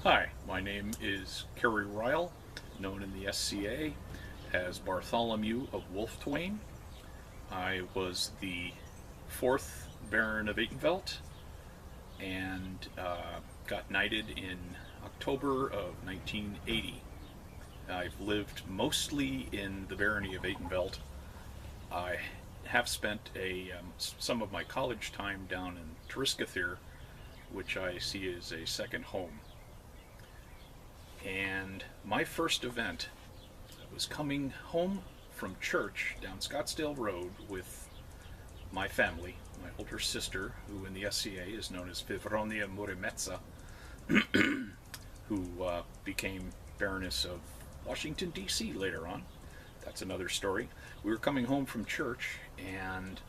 Hi, my name is Kerry Ryle, known in the SCA as Bartholomew of Wolfetwain. I was the fourth Baron of Atenveldt and got knighted in October of 1980. I've lived mostly in the Barony of Atenveldt. I have spent some of my college time down in Triscathir, which I see as a second home. And my first event was coming home from church down Scottsdale Road with my family, my older sister, who in the SCA is known as Vivronia Muremetsa, who became Baroness of Washington, D.C. later on. That's another story. We were coming home from church, and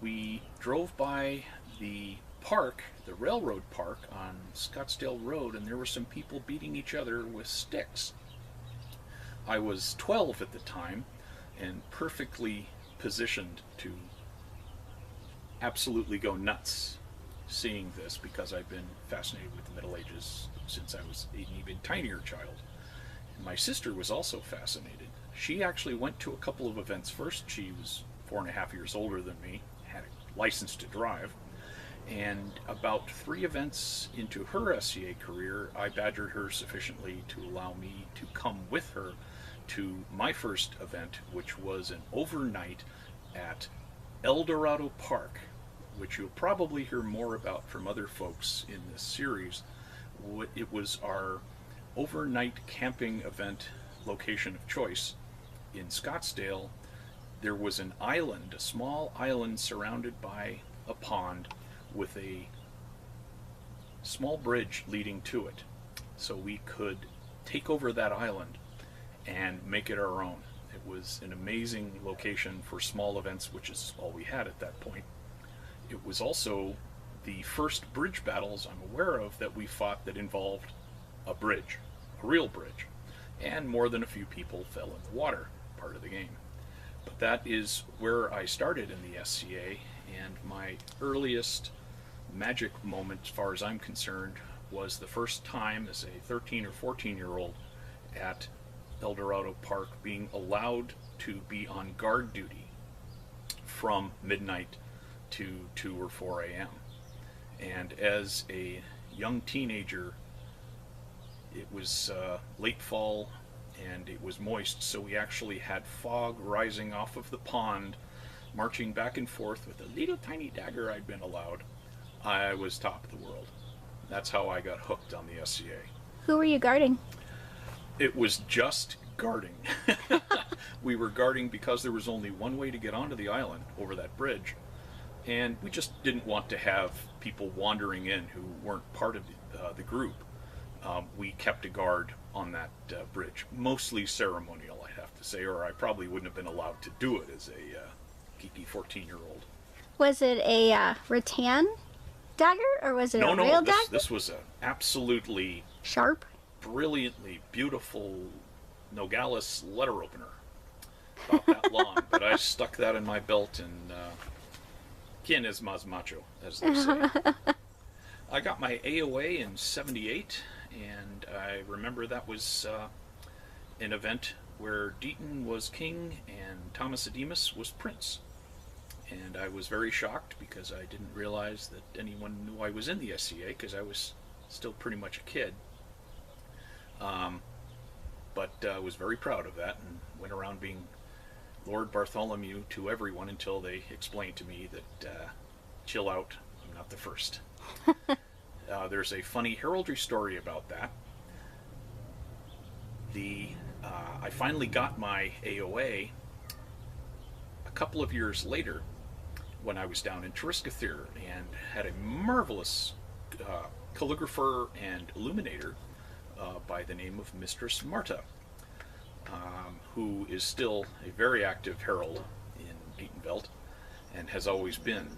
we drove by the park, the railroad park on Scottsdale Road, and there were some people beating each other with sticks. I was 12 at the time and perfectly positioned to absolutely go nuts seeing this because I've been fascinated with the Middle Ages since I was an even tinier child. And my sister was also fascinated. She actually went to a couple of events first. She was 4.5 years older than me, had a license to drive. And about 3 events into her SCA career, I badgered her sufficiently to allow me to come with her to my first event, which was an overnight at El Dorado Park, which you'll probably hear more about from other folks in this series. It was our overnight camping event location of choice in Scottsdale. There was an island, a small island surrounded by a pond, with a small bridge leading to it, so we could take over that island and make it our own. It was an amazing location for small events, which is all we had at that point. It was also the first bridge battles I'm aware of that we fought that involved a bridge, a real bridge, and more than a few people fell in the water, part of the game. But that is where I started in the SCA, and my earliest magic moment, as far as I'm concerned, was the first time as a 13 or 14-year-old at El Dorado Park being allowed to be on guard duty from midnight to 2 or 4 a.m. And as a young teenager, it was late fall and it was moist, so we actually had fog rising off of the pond, marching back and forth with a little tiny dagger I'd been allowed. I was top of the world. That's how I got hooked on the SCA. Who were you guarding? It was just guarding. We were guarding because there was only one way to get onto the island, over that bridge, and we just didn't want to have people wandering in who weren't part of the group. We kept a guard on that bridge, mostly ceremonial, I have to say, or I probably wouldn't have been allowed to do it as a geeky 14-year-old. Was it a rattan dagger, or was it a real dagger? This was a absolutely Sharp? brilliantly beautiful Nogales letter opener, about that long. But I stuck that in my belt, and quien es más macho, as they say. I got my AOA in '78, and I remember that was an event where Deaton was king and Thomas Ademus was prince. And I was very shocked because I didn't realize that anyone knew I was in the SCA because I was still pretty much a kid. But I was very proud of that and went around being Lord Bartholomew to everyone until they explained to me that, chill out, I'm not the first. There's a funny heraldry story about that. I finally got my AOA a couple of years later when I was down in Triscathir and had a marvelous calligrapher and illuminator by the name of Mistress Marta, who is still a very active herald in Atenveldt and has always been.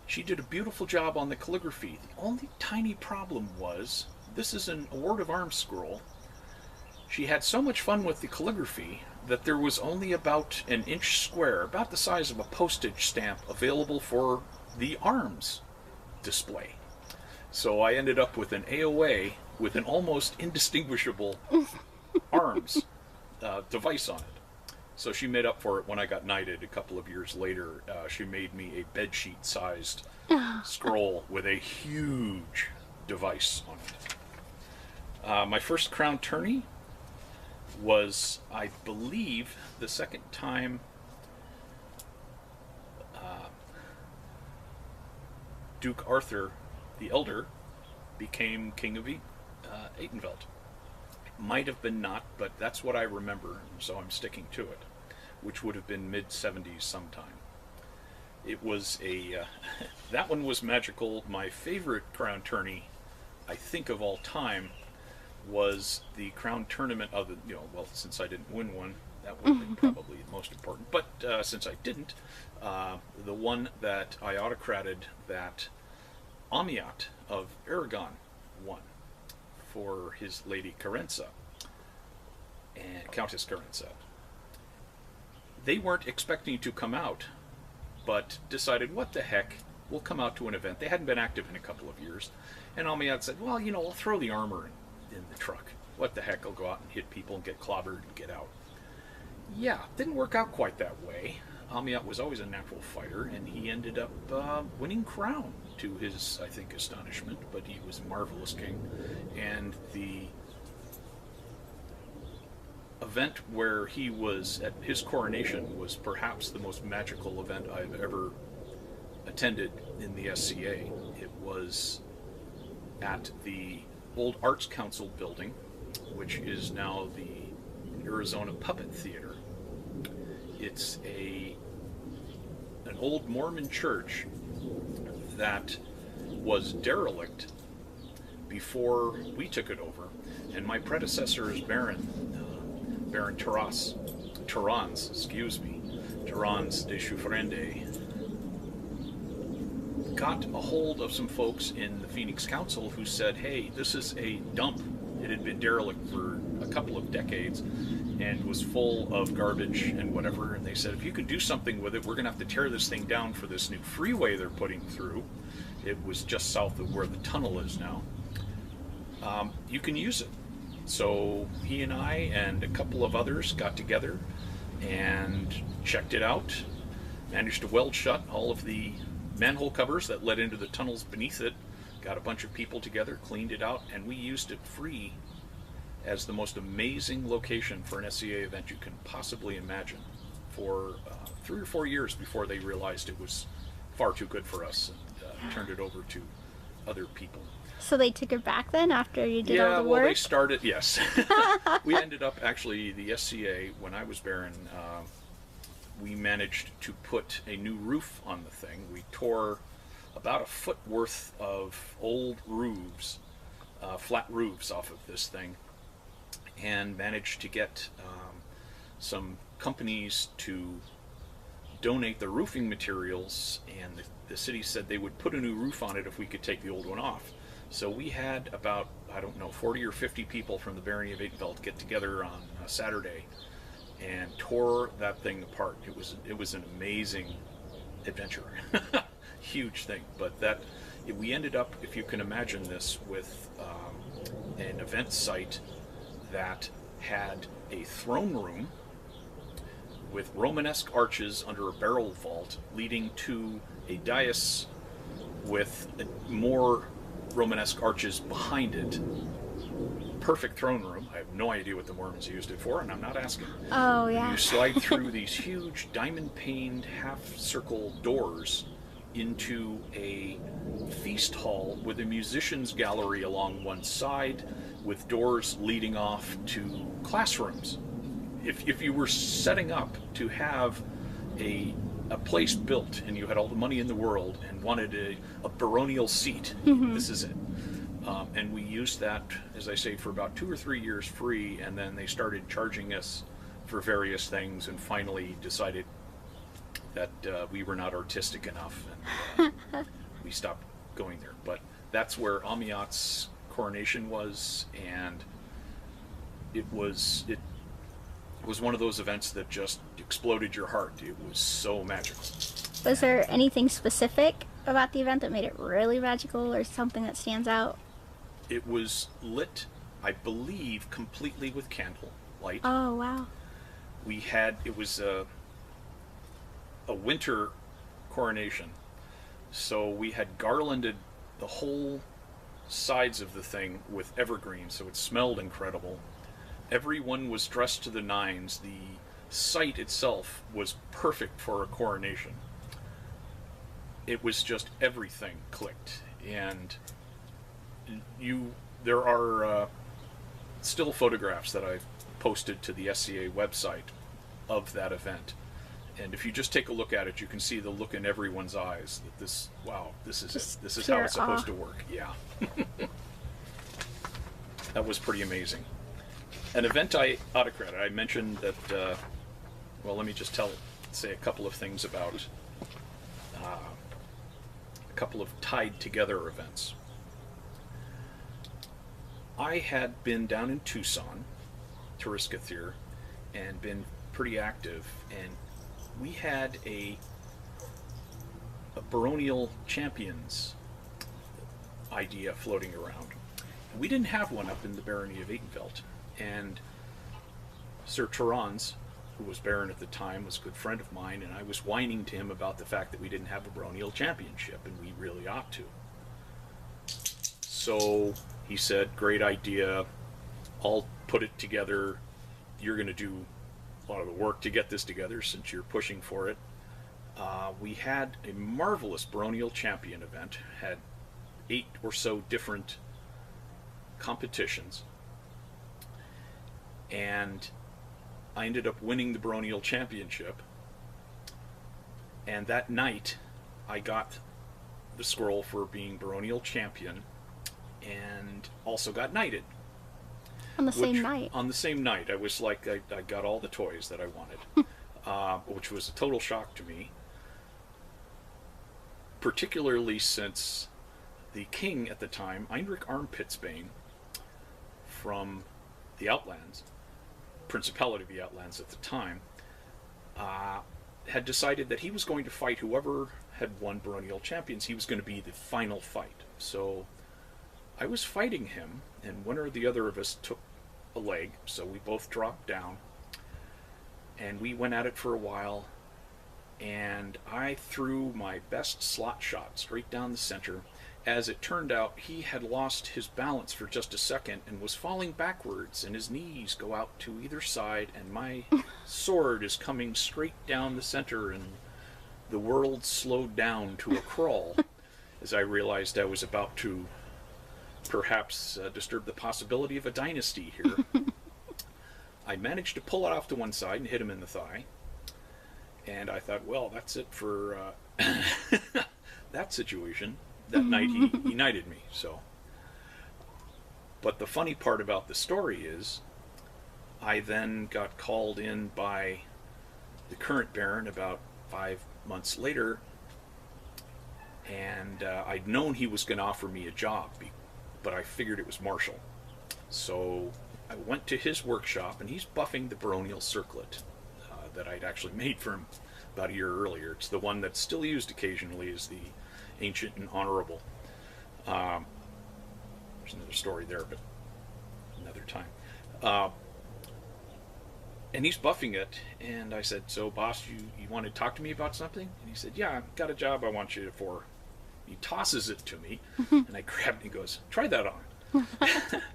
She did a beautiful job on the calligraphy. The only tiny problem was, this is an Award of Arms scroll. She had so much fun with the calligraphy that there was only about an inch square, about the size of a postage stamp, available for the arms display. So I ended up with an AOA with an almost indistinguishable arms device on it. So she made up for it when I got knighted a couple of years later. She made me a bedsheet-sized scroll with a huge device on it. My first crown tourney was, I believe, the second time Duke Arthur the Elder became King of Atenveldt. Might have been not, but that's what I remember, so I'm sticking to it, which would have been mid-70s sometime. It was a... that one was magical. My favorite crown tourney, I think, of all time was the crown tournament of the... well, since I didn't win one, that would have been probably the most important. But since I didn't, the one that I autocrated that Amiat of Aragon won for his lady Carenza, and Countess Carenza. They weren't expecting to come out, but decided, what the heck, we'll come out to an event. They hadn't been active in a couple of years. And Amiat said, well, I'll throw the armor in the truck. What the heck, I'll go out and hit people and get clobbered and get out. Yeah, didn't work out quite that way. Amiat was always a natural fighter, and he ended up winning crown, to his, I think, astonishment, but he was a marvelous king. And the event where he was at his coronation was perhaps the most magical event I've ever attended in the SCA. It was at the old Arts Council building, which is now the Arizona Puppet Theater. It's an old Mormon church that was derelict before we took it over, and my predecessor as Baron Terrans de Choufrende, got a hold of some folks in the Phoenix Council who said, hey, this is a dump. It had been derelict for a couple of decades and was full of garbage and whatever, and they said, if you can do something with it, we're going to have to tear this thing down for this new freeway they're putting through. It was just south of where the tunnel is now. You can use it. So he and I and a couple of others got together and checked it out, managed to weld shut all of the manhole covers that led into the tunnels beneath it, got a bunch of people together, cleaned it out, and we used it free as the most amazing location for an SCA event you can possibly imagine for 3 or 4 years before they realized it was far too good for us and turned it over to other people. So they took it back then after you did all the work? Yeah, well, they started, yes. We ended up, actually, the SCA, when I was Baron, we managed to put a new roof on the thing. We tore about a foot worth of old roofs, flat roofs off of this thing, and managed to get some companies to donate the roofing materials, and the city said they would put a new roof on it if we could take the old one off. So we had about, 40 or 50 people from the Barony of Atenveldt get together on a Saturday and tore that thing apart. It was an amazing adventure. Huge thing. But we ended up, if you can imagine this, with an event site that had a throne room with Romanesque arches under a barrel vault leading to a dais with more Romanesque arches behind it. Perfect throne room. I have no idea what the Mormons used it for, and I'm not asking. Oh, yeah. You slide through these huge diamond-paned half-circle doors into a feast hall with a musician's gallery along one side with doors leading off to classrooms. If you were setting up to have a place built and you had all the money in the world and wanted a baronial seat, this is it. And we used that, as I say, for about 2 or 3 years free, and then they started charging us for various things and finally decided that we were not artistic enough, and we stopped going there. But that's where Amiat's coronation was, and it was one of those events that just exploded your heart. It was so magical. Was there anything specific about the event that made it really magical, or something that stands out? It was lit, I believe, completely with candle light. Oh, wow. It was a winter coronation, so we had garlanded the whole sides of the thing with evergreen, so it smelled incredible. Everyone was dressed to the nines. The site itself was perfect for a coronation. It was just everything clicked, and there are still photographs that I've posted to the SCA website of that event. And if you just take a look at it, you can see the look in everyone's eyes that this is Just it. This is how it's pure supposed awe. to work. Yeah. That was pretty amazing. An event I autocrated. I mentioned that, well, let me just say a couple of things about a couple of tied together events. I had been down in Tucson, Turiskathir, and been pretty active, and we had a baronial champions idea floating around. We didn't have one up in the Barony of Atenveldt, and Sir Terrans, who was Baron at the time, was a good friend of mine, and I was whining to him about the fact that we didn't have a baronial championship, and we really ought to. So he said, great idea, I'll put it together, you're going to do a lot of the work to get this together since you're pushing for it. We had a marvelous baronial champion event, had 8 or so different competitions, and I ended up winning the baronial championship. And that night I got the scroll for being baronial champion and also got knighted. On the same night. On the same night. I was like, I got all the toys that I wanted, which was a total shock to me, particularly since the king at the time, Heinrich Armpitsbane, from the Outlands, Principality of the Outlands at the time, had decided that he was going to fight whoever had won baronial champions. He was going to be the final fight. So I was fighting him, and one or the other of us took a leg, so we both dropped down, and we went at it for a while, and I threw my best slot shot straight down the center. As it turned out, he had lost his balance for just a second and was falling backwards, and his knees go out to either side, and my sword is coming straight down the center, and the world slowed down to a crawl as I realized I was about to perhaps disturb the possibility of a dynasty here. I managed to pull it off to one side and hit him in the thigh, and I thought, well, that's it for that situation. That night he knighted me. So, but the funny part about the story is, I then got called in by the current Baron about 5 months later, and I'd known he was going to offer me a job, but I figured it was Marshall. So I went to his workshop, and he's buffing the baronial circlet that I'd actually made for him about a year earlier. It's the one that's still used occasionally as the ancient and honorable. There's another story there, but another time. And he's buffing it, and I said, so boss, you want to talk to me about something? And he said, yeah, I've got a job I want you for. He tosses it to me, and I grabbed it, and he goes, try that on.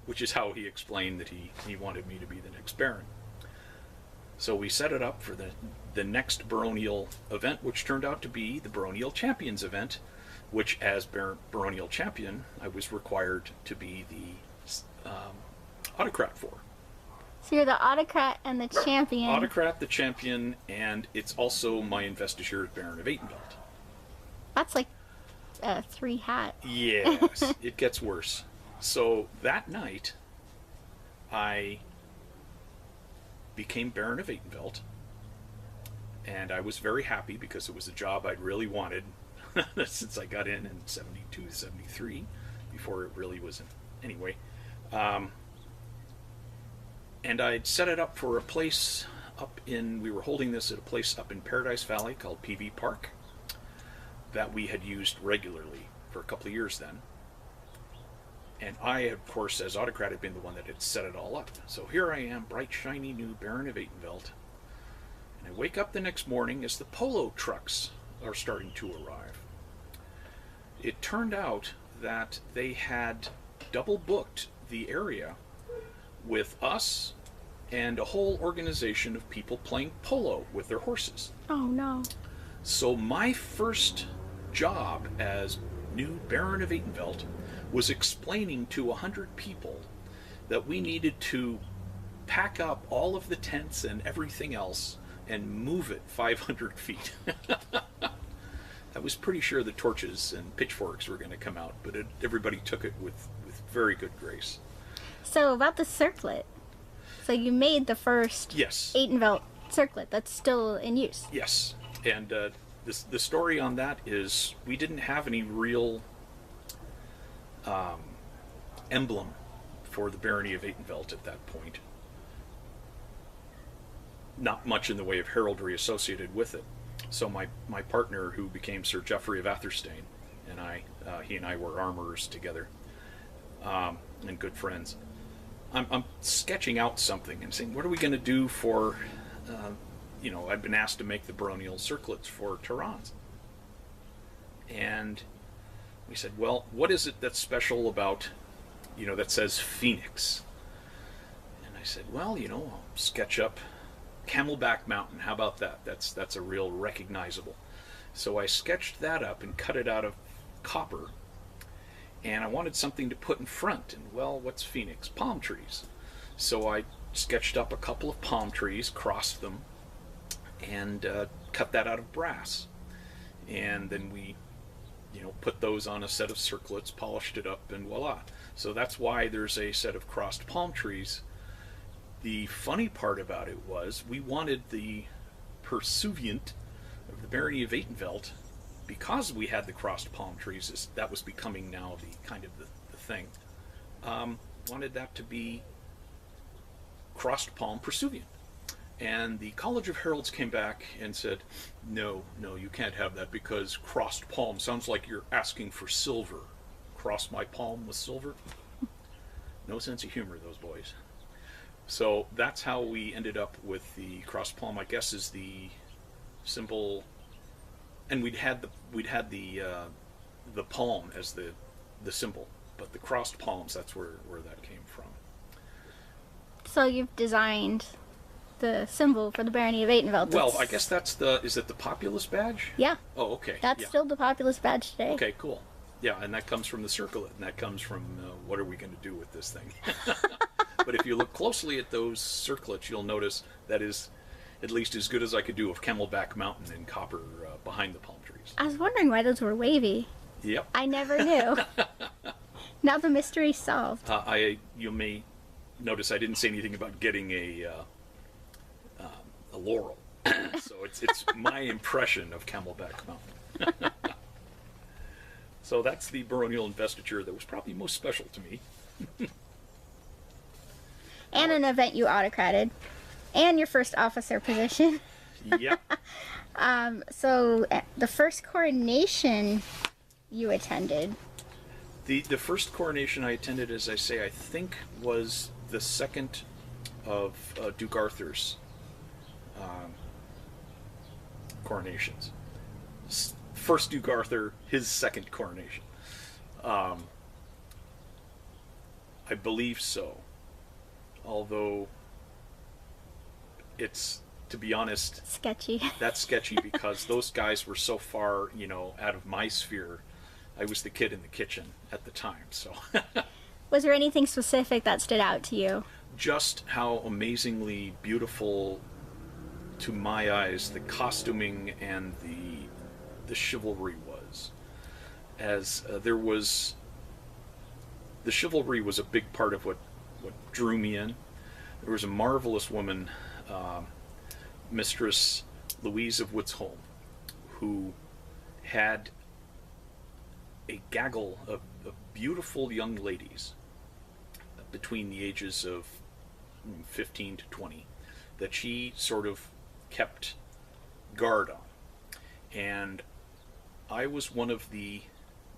Which is how he explained that he wanted me to be the next Baron. So we set it up for the next baronial event, which turned out to be the baronial champions event, which, as baronial champion, I was required to be the autocrat for. So you're the autocrat and the champion. Autocrat, the champion, and it's also my investiture as Baron of Atenveldt. That's like 3 hats. Yes, it gets worse. So that night, I became Baron of Atenveldt, and I was very happy because it was a job I'd really wanted since I got in 72, 73, before it really was anyway. And I'd set it up for a place we were holding this at a place up in Paradise Valley called PV Park. that we had used regularly for a couple of years then. And I, of course, as autocrat, had been the one that had set it all up. So here I am, bright, shiny new Baron of Atenveldt. And I wake up the next morning as the polo trucks are starting to arrive. It turned out that they had double booked the area with us and a whole organization of people playing polo with their horses. Oh no. So my first job as new Baron of Atenveldt was explaining to 100 people that we needed to pack up all of the tents and everything else and move it 500 feet. I was pretty sure the torches and pitchforks were going to come out, but everybody took it with very good grace. So about the circlet. So you made the first Yes. Atenveldt circlet that's still in use. Yes. And the story on that is we didn't have any real emblem for the Barony of Atenveldt at that point. Not much in the way of heraldry associated with it. So my partner, who became Sir Geoffrey of Atherstane, and he and I were armorers together, and good friends. I'm sketching out something and saying, what are we going to do for, I've been asked to make the baronial circlets for Terrans. And we said, well, what is it that's special about, that says Phoenix? And I said, well, I'll sketch up Camelback Mountain. How about that? That's a real recognizable. So I sketched that up and cut it out of copper. And I wanted something to put in front. And, well, what's Phoenix? Palm trees. So I sketched up a couple of palm trees, crossed them, and cut that out of brass. And then we, put those on a set of circlets, polished it up, and voila. So that's why there's a set of crossed palm trees. The funny part about it was we wanted the pursuivant of the Barony of Atenveldt, because we had the crossed palm trees, that was becoming now the kind of the thing, wanted that to be crossed palm pursuivant. And the College of Heralds came back and said, no, you can't have that because crossed palm sounds like you're asking for silver. Cross my palm with silver? No sense of humor, those boys. So that's how we ended up with the crossed palm, I guess, is the symbol. And we'd had the palm as the symbol, but the crossed palms, that's where that came from. So you've designed the symbol for the Barony of Atenveldt. Well, I guess is it the populace badge? Yeah. Oh, okay. That's still the populace badge today. Okay, cool. Yeah, and that comes from the circlet, and that comes from what are we going to do with this thing? But if you look closely at those circlets, you'll notice that is at least as good as I could do of Camelback Mountain in copper behind the palm trees. I was wondering why those were wavy. Yep. I never knew. Now the mystery's solved. You may notice I didn't say anything about getting a laurel. So it's my impression of Camelback Mountain. So that's the baronial investiture that was probably most special to me. And an event you autocrated. And your first officer position. Yep. So the first coronation you attended. The first coronation I attended, as I say, I think was the second of Duke Arthur's coronations. First Duke Arthur, his second coronation. I believe so. Although it's, to be honest, sketchy. That's sketchy because those guys were so far, out of my sphere. I was the kid in the kitchen at the time, so. Was there anything specific that stood out to you? Just how amazingly beautiful, to my eyes, the costuming and the chivalry was. As there was, the chivalry was a big part of what drew me in. There was a marvelous woman, Mistress Louise of Woodsholm, who had a gaggle of beautiful young ladies between the ages of 15 to 20 that she sort of kept guard on. And I was one of the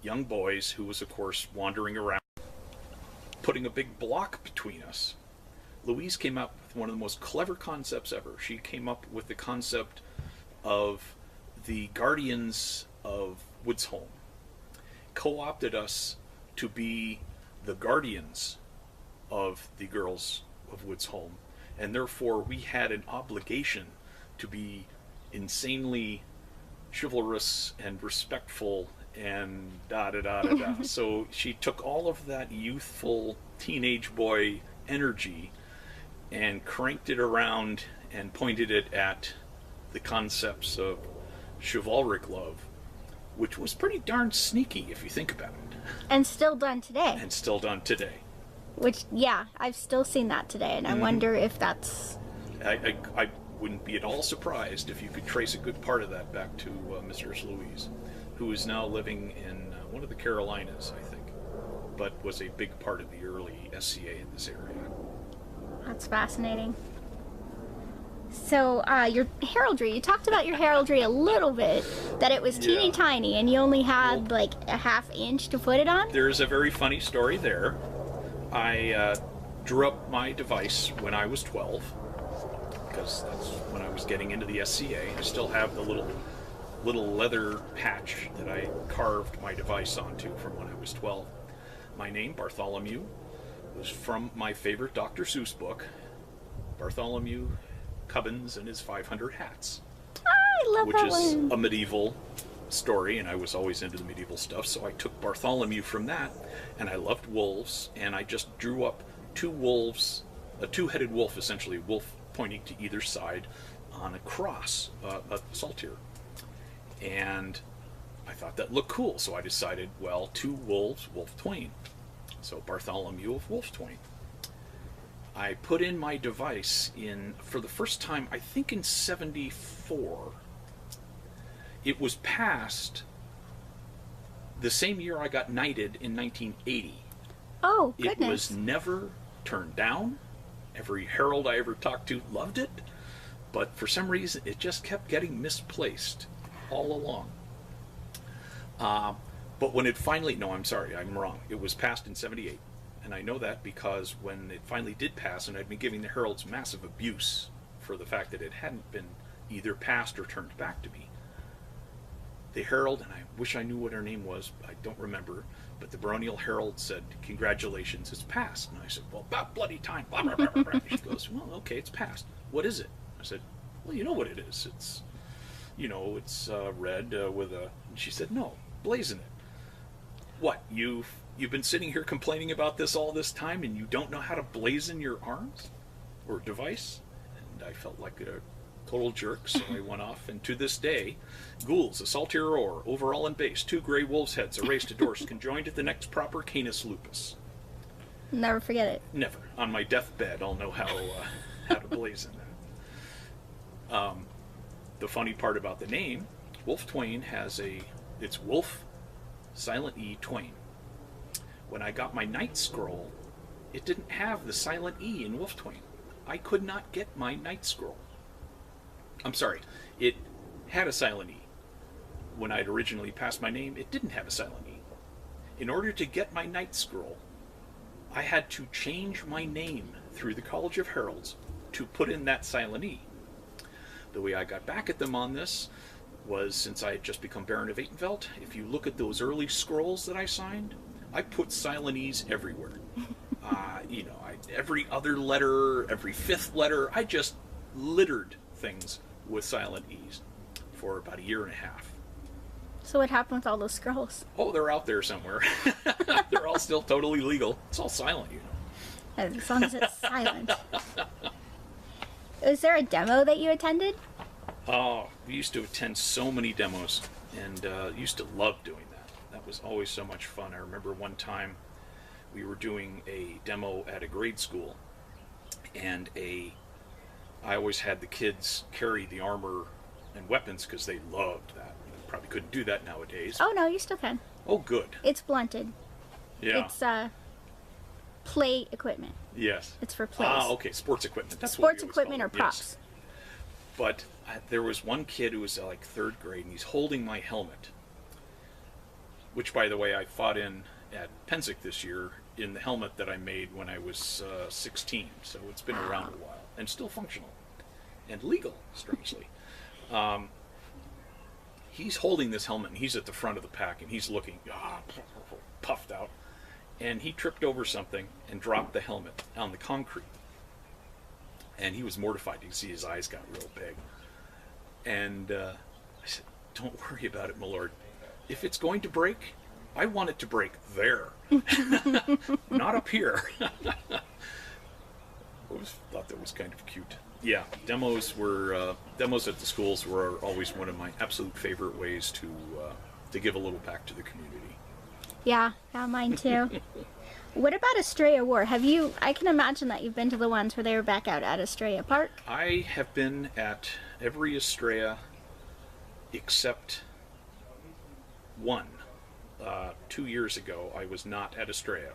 young boys who was, of course, wandering around, putting a big block between us. Louise came up with one of the most clever concepts ever. She came up with the concept of the Guardians of Woodsholm, co-opted us to be the guardians of the girls of Woodsholm, and therefore we had an obligation to be insanely chivalrous and respectful and da da da da da. So she took all of that youthful teenage boy energy and cranked it around and pointed it at the concepts of chivalric love, which was pretty darn sneaky if you think about it. And still done today. And still done today. Which, yeah, I've still seen that today, and I wonder if that's... I wouldn't be at all surprised if you could trace a good part of that back to Mistress Louise, who is now living in one of the Carolinas, I think, but was a big part of the early SCA in this area. That's fascinating. So, your heraldry, you talked about your heraldry a little bit, that it was teeny tiny, and you only had like a half inch to put it on? There's a very funny story there. I drew up my device when I was 12, because that's when I was getting into the SCA. I still have the little leather patch that I carved my device onto from when I was 12. My name, Bartholomew, was from my favorite Dr. Seuss book, Bartholomew Cubbins and His 500 Hats, I love which that is one. a medieval story, and I was always into the medieval stuff, so I took Bartholomew from that, and I loved wolves, and I just drew up two wolves, a two-headed wolf, essentially, wolf pointing to either side on a cross, a saltire. And I thought that looked cool, so I decided, well, two wolves, Wolfetwain. So Bartholomew of Wolfetwain. I put in my device in, for the first time, I think in 74. It was passed the same year I got knighted in 1980. Oh, goodness. It was never turned down. Every herald I ever talked to loved it, but for some reason it just kept getting misplaced all along. But when it finally, no, I'm sorry, I'm wrong. It was passed in 78. And I know that because when it finally did pass, and I'd been giving the heralds massive abuse for the fact that it hadn't been either passed or turned back to me, the herald, and I wish I knew what her name was, I don't remember, but the baronial herald said, "Congratulations, it's passed." And I said, "Well, about bloody time." Blah, blah, blah, blah, blah. She goes, "Well, okay, it's passed. What is it?" I said, "Well, you know what it is. It's, it's red with a..." And she said, "No, blazon it." "What, you've been sitting here complaining about this all this time and you don't know how to blazon your arms or device?" And I felt like a total jerk, so I went off, and to this day, gules, a saltire or, overall and base, two gray wolves' heads, a race to dorse, conjoined at the next proper canis lupus. Never forget it. Never. On my deathbed, I'll know how to blazon that. The funny part about the name, Wolfetwain it's Wolf, silent E, Twain. When I got my Knight Scroll, it didn't have the silent E in Wolfetwain. I could not get my Knight Scroll. I'm sorry, it had a silent E. When I'd originally passed my name, it didn't have a silent E. In order to get my Knight Scroll, I had to change my name through the College of Heralds to put in that silent E. The way I got back at them on this was, since I had just become Baron of Atenveldt, if you look at those early scrolls that I signed, I put silent E's everywhere. Every other letter, every fifth letter, I just littered things with silent E's for about a year and a half. So what happened with all those scrolls? Oh, they're out there somewhere. They're all still totally legal. It's all silent, As long as it's silent. Was there a demo that you attended? Oh, we used to attend so many demos, and used to love doing that. That was always so much fun. I remember one time we were doing a demo at a grade school, and I always had the kids carry the armor and weapons because they loved that. You probably couldn't do that nowadays. Oh, no, you still can. Oh, good. It's blunted. Yeah. It's play equipment. Yes. It's for plays. Ah, okay, sports equipment. That's Sports what we always equipment or called it. Yes. props. But there was one kid who was like third grade, and he's holding my helmet. which, by the way, I fought in at Penzic this year in the helmet that I made when I was 16. So it's been around a while and still functional and legal, strangely. He's holding this helmet, and he's at the front of the pack, and he's looking puffed out. And he tripped over something and dropped the helmet on the concrete. And he was mortified. You can see his eyes got real big. And I said, "Don't worry about it, my lord. If it's going to break, I want it to break there, not up here." I thought that was kind of cute. Yeah, demos at the schools were always one of my absolute favorite ways to give a little back to the community. Yeah, mine too. What about Estrella War? I can imagine that you've been to the ones where they were back out at Estrella Park. I have been at every Estrella except one. 2 years ago, I was not at Estrella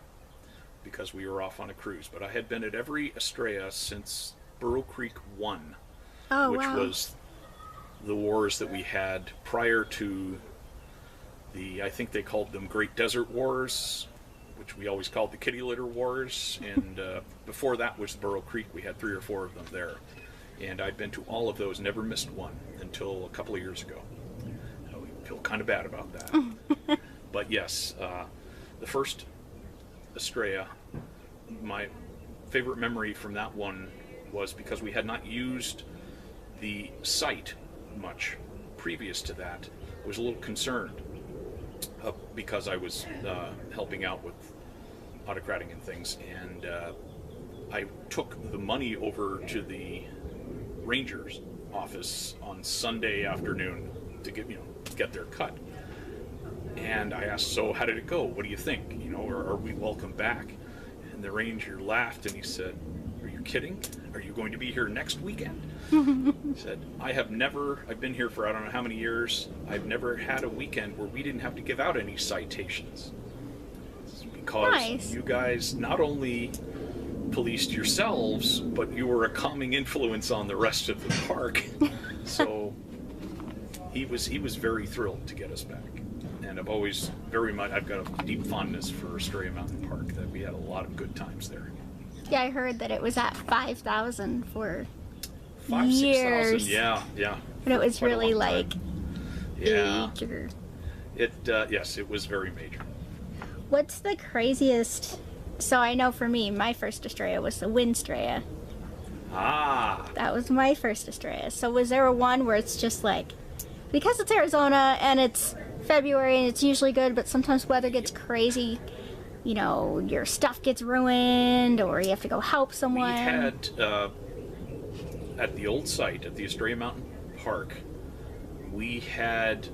because we were off on a cruise, but I had been at every Estrella since Burrow Creek 1, which was the wars that we had prior to I think they called them Great Desert Wars, which we always called the Kitty Litter Wars, and before that was Burrow Creek. We had 3 or 4 of them there, and I'd been to all of those, never missed one until a couple of years ago. I feel kind of bad about that. But yes, the first Estrella, my favorite memory from that one was because we had not used the site much previous to that. I was a little concerned because I was helping out with autocrating and things, and I took the money over to the Rangers office on Sunday afternoon to get their cut. And I asked, "So how did it go? What do you think? Are we welcome back?" And the Ranger laughed and he said, "Are you kidding? Are you going to be here next weekend?" He said, I've been here for I don't know how many years, I've never had a weekend where we didn't have to give out any citations. Because you guys not only policed yourselves, but you were a calming influence on the rest of the park. So he was very thrilled to get us back. And I've got a deep fondness for Estrella Mountain Park, that we had a lot of good times there. Yeah, I heard that it was at 5,000 for 6,000, yeah. But it was really like major. Yes, it was very major. What's the craziest? So I know for me, my first Estrella was the Winstrella. That was my first Estrella. So was there a one where it's just like, because it's Arizona and it's February and it's usually good, but sometimes weather gets crazy, your stuff gets ruined or you have to go help someone? We had, at the old site, at the Estrella Mountain Park, we had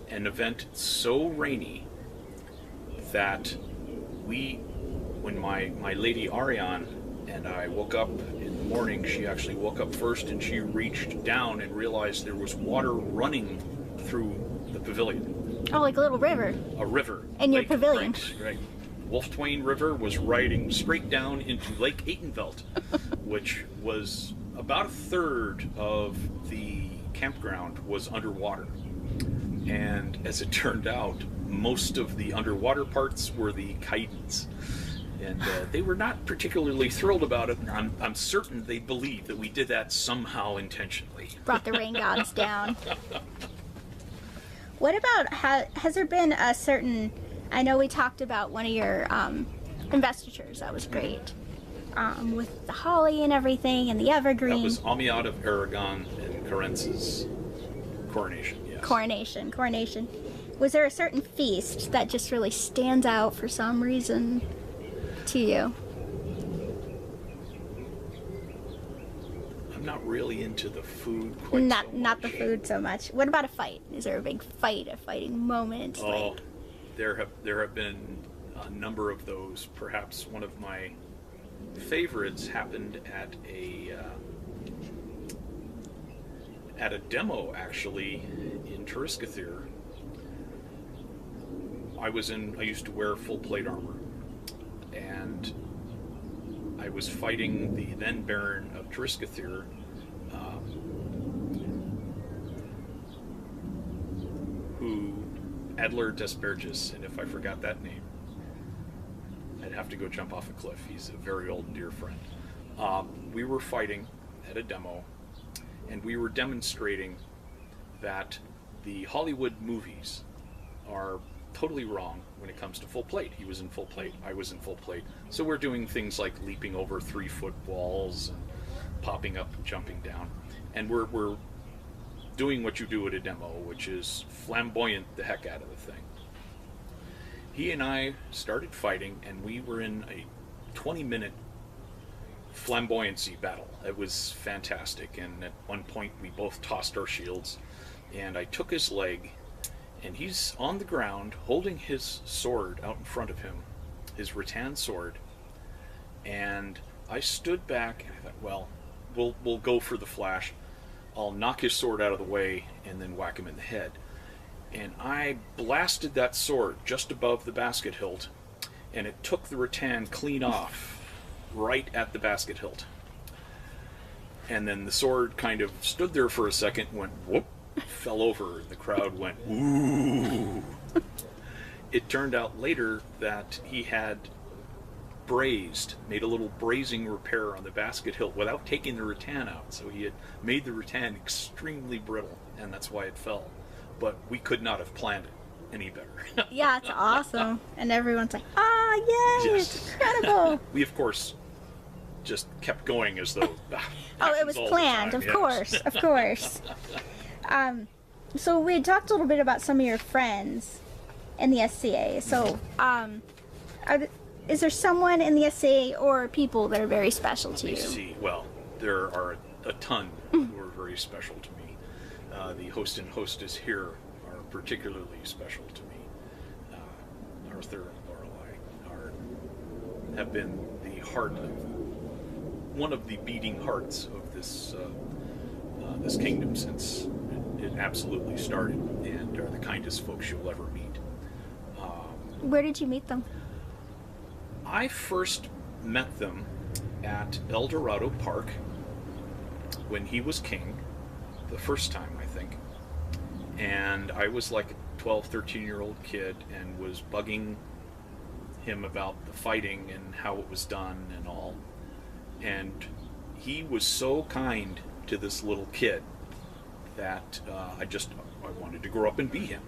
an event so rainy that when my lady Ariane and I woke up in the morning, she actually woke up first and she reached down and realized there was water running through the pavilion. Oh, like a little river. A river. In your pavilion. Right. Wolfetwain River was riding straight down into Lake Atenveldt, which was about a third of the campground was underwater. And as it turned out, most of the underwater parts were the Kaidans. And they were not particularly thrilled about it. I'm certain they believed that we did that somehow intentionally. Brought the rain gods down. What about, has there been a certain, I know we talked about one of your investitures, that was great, with the holly and everything and the evergreen. That was Amiot of Aragon and Carence's coronation, yes. Coronation. Was there a certain feast that just really stands out for some reason to you? I'm not really into the food quite so much. Not the food so much. What about a fight? Is there a big fight, a fighting moment? Oh, there have been a number of those. Perhaps one of my favorites happened at a demo actually in Turiskathir. I used to wear full plate armor, and I was fighting the then Baron of Turiskathir, who Adler Desperges, and if I forgot that name, I'd have to go jump off a cliff. He's a very old and dear friend. We were fighting at a demo, and we were demonstrating that the Hollywood movies are totally wrong when it comes to full plate. He was in full plate, I was in full plate. So we're doing things like leaping over 3-foot walls and popping up and jumping down. And we're doing what you do at a demo, which is flamboyant the heck out of the thing. He and I started fighting, and we were in a 20-minute flamboyancy battle. It was fantastic, and at one point we both tossed our shields, and I took his leg, and he's on the ground holding his sword out in front of him, his rattan sword, and I stood back and I thought, well, we'll go for the flash. I'll knock his sword out of the way and then whack him in the head. And I blasted that sword just above the basket hilt, and it took the rattan clean off right at the basket hilt. And then the sword kind of stood there for a second, went whoop, fell over, and the crowd went ooh. It turned out later that he had made a little brazing repair on the basket hilt without taking the rattan out. So he had made the rattan extremely brittle, and that's why it fell. But we could not have planned it any better. Yeah, it's awesome. And everyone's like, yay, Yes. it's incredible. We, of course, just kept going as though It was planned, of course, of course. So we had talked a little bit about some of your friends in the SCA. So, is there someone in the SCA or people that are very special to you? See, well, there are a ton who are very special to me. The host and hostess here are particularly special to me. Arthur and Lorelei have been the heart of one of the beating hearts of this this kingdom since it absolutely started, and are the kindest folks you'll ever meet. Where did you meet them? I first met them at El Dorado Park when he was king, the first time, I think. And I was like a 12, 13-year-old kid and was bugging him about the fighting and how it was done and all. And he was so kind to this little kid that I wanted to grow up and be him.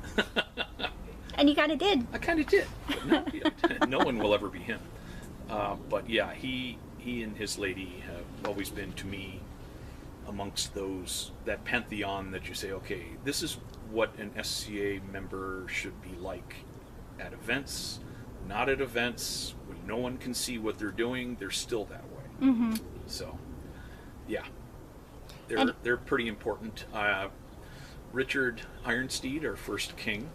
And you kind of did. I kind of did, but not yet. No one will ever be him. But yeah, he and his lady have always been to me amongst that pantheon that you say, okay, this is what an SCA member should be like at events, not at events, when no one can see what they're doing, they're still that way. Mm-hmm. So, yeah, they're pretty important. Richard Ironsteed, our first king,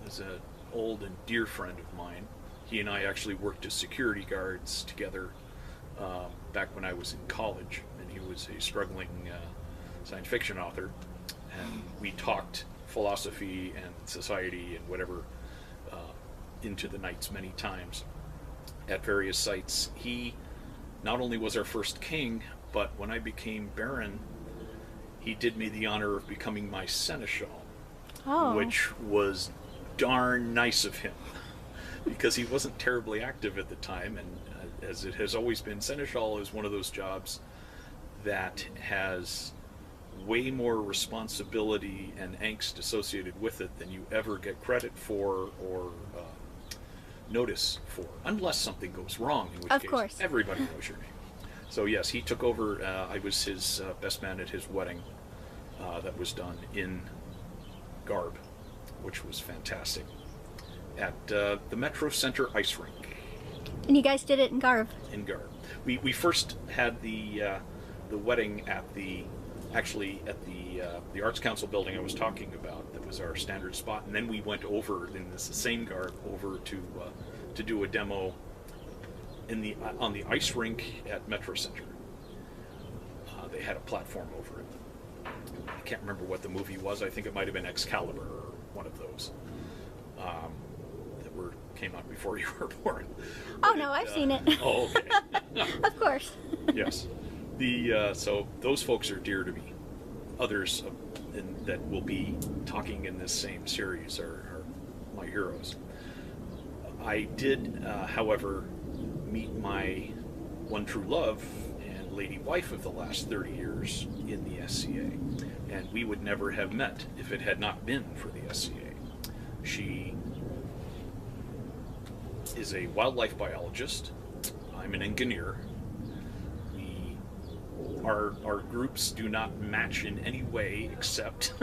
is an old and dear friend of mine. He and I actually worked as security guards together back when I was in college, and he was a struggling science fiction author, and we talked philosophy and society and whatever into the nights many times at various sites. He not only was our first king, but when I became Baron, he did me the honor of becoming my seneschal, which was darn nice of him, because he wasn't terribly active at the time, and as it has always been, seneschal is one of those jobs that has way more responsibility and angst associated with it than you ever get credit for or notice for, unless something goes wrong, in which case everybody knows your name. So yes, he took over. I was his best man at his wedding that was done in garb, which was fantastic, at the Metro Center ice rink. And you guys did it in garb? In garb. We first had the wedding at the Arts Council building I was talking about. That was our standard spot, and then we went over in this same garb over to do a demo on the ice rink at Metro Center. They had a platform over it. I can't remember what the movie was. I think it might have been Excalibur or one of those that came out before you were born. Oh, no, I've seen it. Oh, okay. Of course. Yes. So those folks are dear to me. Others that will be talking in this same series are my heroes. I did, however, meet my one true love and lady wife of the last 30 years in the SCA. And we would never have met if it had not been for the SCA. She is a wildlife biologist. I'm an engineer. Our groups do not match in any way, except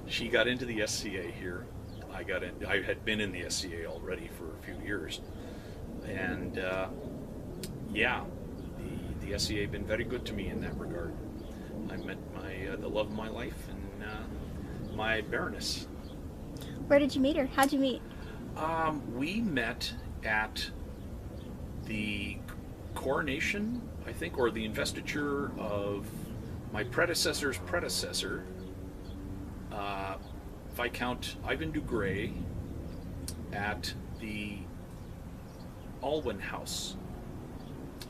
she got into the SCA here. I had been in the SCA already for a few years, and yeah, the SCA been very good to me in that regard. I met the love of my life and my Baroness. Where did you meet her? How'd you meet? We met at the coronation, I think, or the investiture of my predecessor's predecessor, Viscount Ivan du Grey, at the Alwyn House.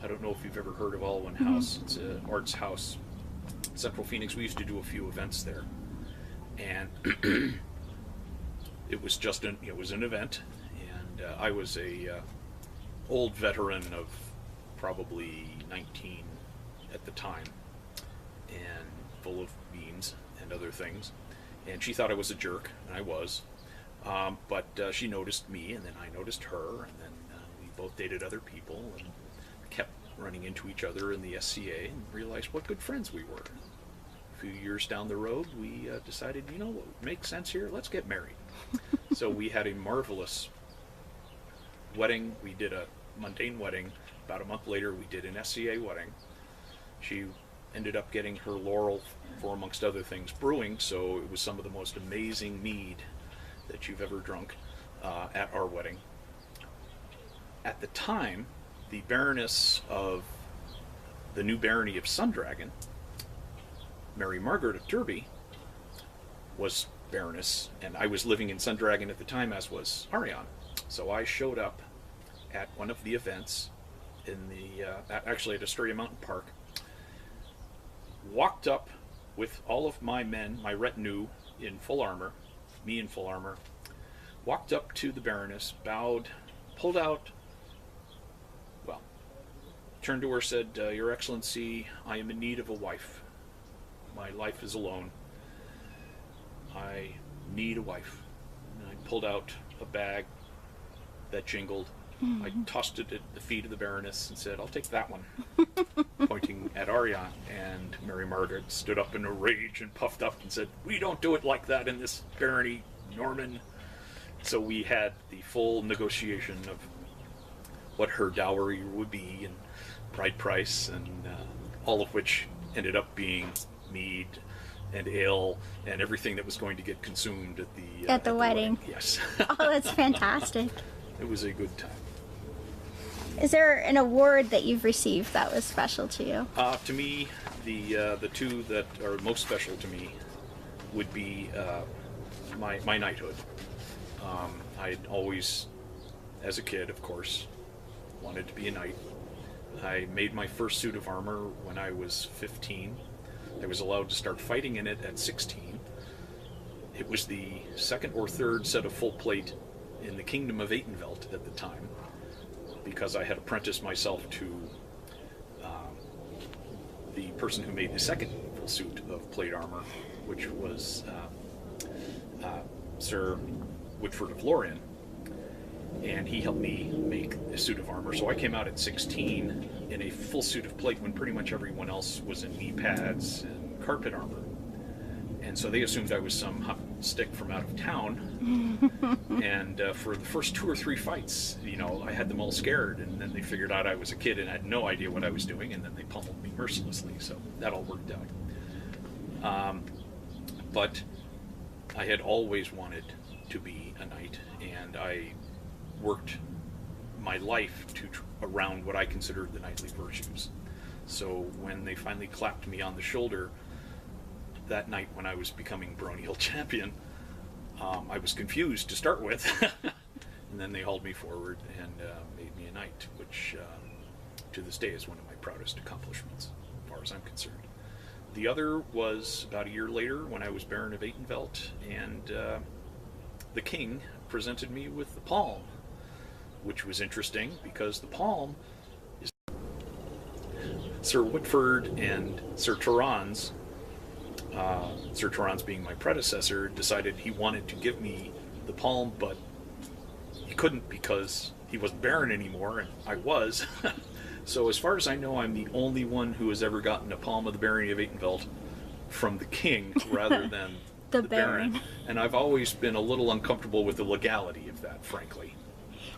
I don't know if you've ever heard of Alwyn House. It's an arts house, Central Phoenix. We used to do a few events there, and it was it was an event, and I was a old veteran of probably 19 at the time, and full of beans and other things. And she thought I was a jerk, and I was. But she noticed me, and then I noticed her, and then we both dated other people, and kept running into each other in the SCA, and realized what good friends we were. A few years down the road, we decided, you know what makes sense here? Let's get married. So we had a marvelous wedding. We did a mundane wedding. About a month later, we did an SCA wedding. She ended up getting her laurel for, amongst other things, brewing, so it was some of the most amazing mead that you've ever drunk at our wedding. At the time, the Baroness of the new Barony of Sundragon, Mary Margaret of Derby, was Baroness, and I was living in Sundragon at the time, as was Ariane. So I showed up at one of the events in actually at Astoria Mountain Park, walked up with all of my men, my retinue in full armor, me in full armor, walked up to the Baroness, bowed, pulled out, turned to her, said, Your Excellency, I am in need of a wife. My life is alone. I need a wife. And I pulled out a bag that jingled. I tossed it at the feet of the Baroness and said, I'll take that one, pointing at Ariane. And Mary Margaret stood up in a rage and puffed up and said, we don't do it like that in this barony, Norman. So we had the full negotiation of what her dowry would be and bride price, and all of which ended up being mead and ale and everything that was going to get consumed at the wedding. Yes. Oh, that's fantastic. It was a good time. Is there an award that you've received that was special to you? To me, the two that are most special to me would be my knighthood. I'd always, as a kid, of course, wanted to be a knight. I made my first suit of armor when I was 15. I was allowed to start fighting in it at 16. It was the second or third set of full plate in the Kingdom of Atenveldt at the time, because I had apprenticed myself to the person who made the second full suit of plate armor, which was Sir Woodford of Lorien, and he helped me make a suit of armor. So I came out at 16 in a full suit of plate when pretty much everyone else was in knee pads and carpet armor. And so they assumed I was some hot stick from out of town. And for the first 2 or 3 fights, I had them all scared, and then they figured out I was a kid and had no idea what I was doing, and then they pummeled me mercilessly. So that all worked out. But I had always wanted to be a knight, and I worked my life around what I considered the knightly virtues. So when they finally clapped me on the shoulder that night when I was becoming baronial champion, I was confused to start with, and then they hauled me forward and made me a knight, which to this day is one of my proudest accomplishments, as far as I'm concerned. The other was about a year later when I was Baron of Atenveldt, and the king presented me with the palm, which was interesting because the palm is Sir Whitford and Sir Torrens. Sir Torrens, being my predecessor, decided he wanted to give me the palm, but he couldn't because he wasn't Baron anymore, and I was. So as far as I know, I'm the only one who has ever gotten a palm of the Barony of Atenveldt from the king rather than the Baron. And I've always been a little uncomfortable with the legality of that, frankly.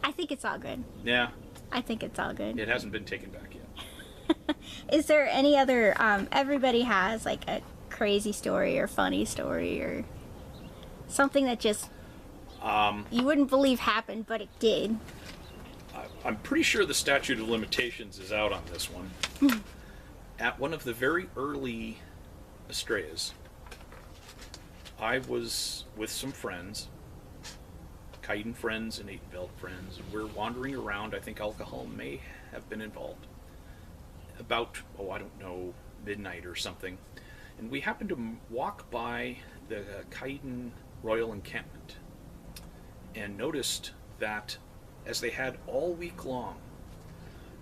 I think it's all good. Yeah. I think it's all good. It hasn't been taken back yet. Is there any other, everybody has like a crazy story or funny story or something that just you wouldn't believe happened, but it did. I'm pretty sure the statute of limitations is out on this one. At one of the very early Estrellas, I was with some friends, Caiden friends and Atenveldt friends, and we're wandering around. I think alcohol may have been involved. About, I don't know, midnight or something. And we happened to walk by the Caiden Royal Encampment and noticed that as they had all week long,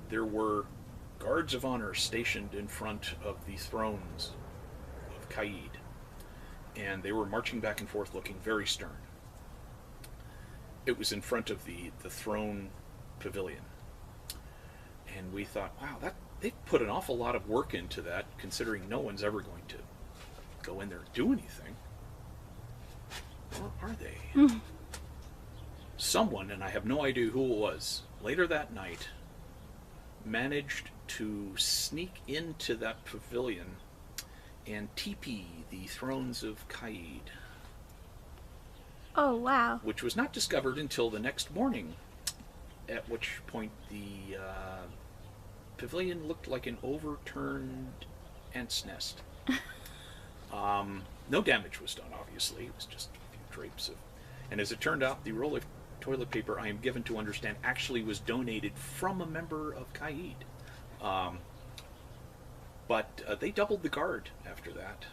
there were guards of honor stationed in front of the thrones of Caid. And they were marching back and forth looking very stern. It was in front of the throne pavilion. And we thought, wow, they've put an awful lot of work into that, considering no one's ever going to go in there and do anything. Or are they? Someone, and I have no idea who it was, later that night managed to sneak into that pavilion and teepee the thrones of Caid. Oh, wow. Which was not discovered until the next morning, at which point the pavilion looked like an overturned ant's nest. No damage was done, obviously. It was just a few drapes of... And as it turned out, the roll of toilet paper, I am given to understand, actually was donated from a member of Caid. But they doubled the guard after that.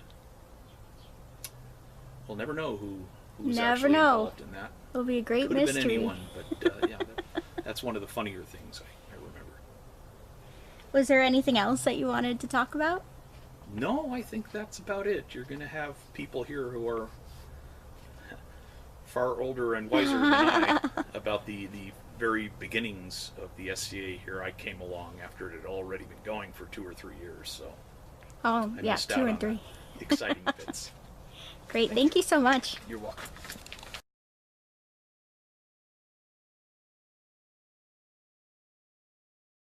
We'll never know who was actually involved in that. It'll be a great Could mystery. have been anyone, but yeah, that's one of the funnier things I remember. Was there anything else that you wanted to talk about? No, I think that's about it. You're going to have people here who are far older and wiser than I about the very beginnings of the SCA here. I came along after it had already been going for 2 or 3 years, so oh, I yeah, missed 2 out and on 3. the exciting bits. Great, thank you so much. You're welcome.